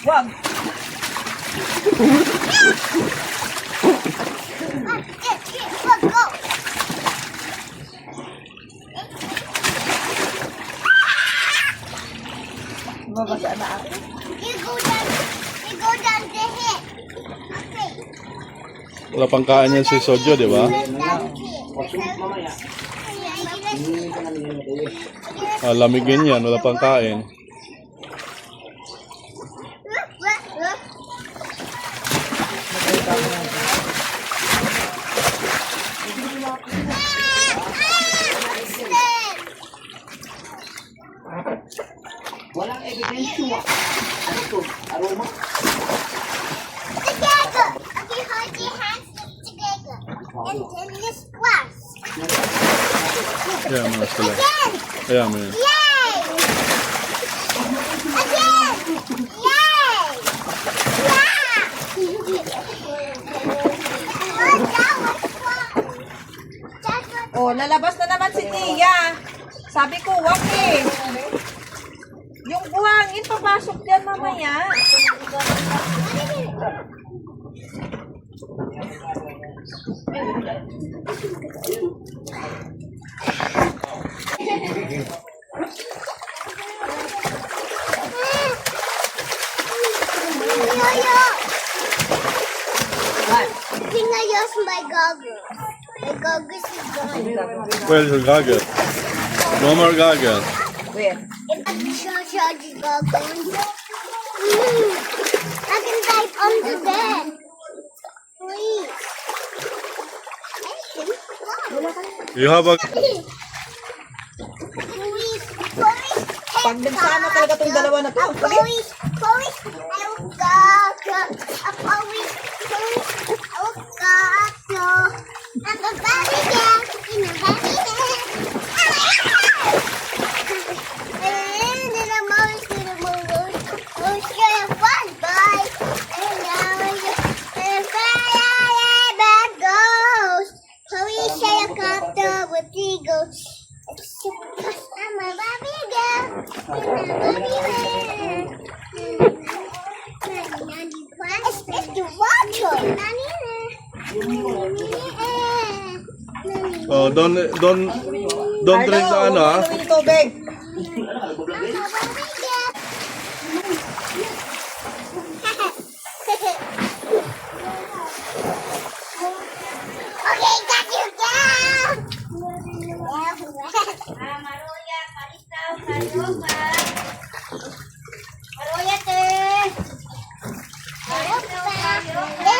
Wag. Mabasa na ako. You go down the hill. Okay. Wala pang kain yan si Sojo, di ba? Lamigin yan, wala pang kain. Walang ebidensya. Ano to? Aroma? Together. Okay, hold your hands together. And then you squash. Ayan mo na sila. Again. Ayan mo yan. Yay! Again! Yay! Yeah! Oh, that was fun. That was Oh, lalabas na naman si Tia. Sabi ko, wag eh. Yung buhangin, papasok dyan mamaya. I think I used my goggles. My goggles is gone. Where's your goggles? No more goggles. Where? I can show the goggles. I can dive under there. Please. You have a... Please. Pag nagsama talaga itong dalawa na to. Police. I'm a baby girl in a baby bed. And then I'm always gonna move. Oh, share fun, boy. And now you're bad goes. Police share a copter with eagles. I'm a baby girl in a baby bed. It's the water. Oh, don't drink the ano, ah. Ano yung tubig? Okay, got you down. Maruya, palitaw, karoba. Maruya, te. Palitaw, karoba.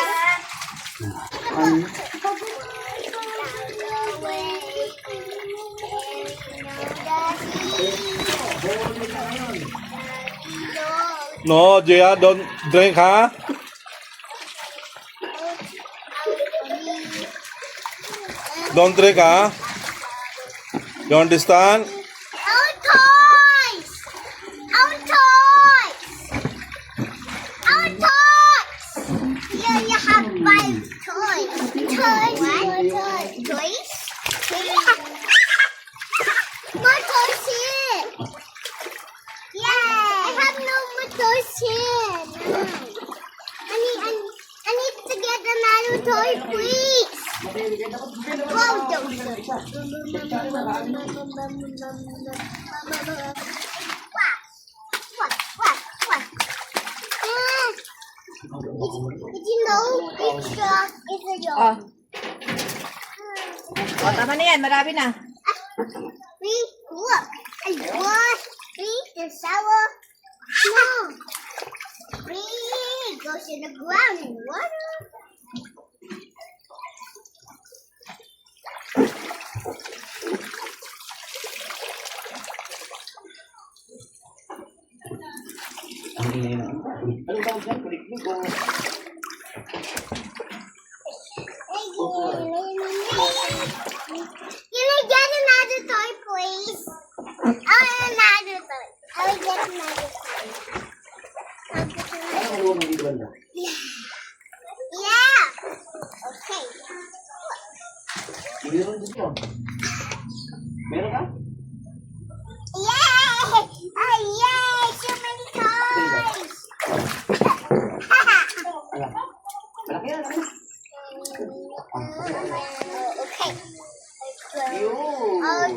No, Gia, don't drink, ha? Don't drink, ha? You understand? Our toys! Our toys! Our toys! Here you have 5 toys. Toys? What? Toys? More toys here! Yay! I have no more toys here. I need to get another toy, please. Whoa, don't. What? Did you know this dog is a dog? Oh. Oh, tama na yan. Marami na. Look, I wash the shower. No. It goes in the ground in water. Can I get another toy, please? Another toy. I will get another toy. Ano mo dito banda? Yeah. Meron din yun. Meron ka? Yay! Oh, yay! So many toys! Alam. Malaki yan. Okay. Yun. Oh,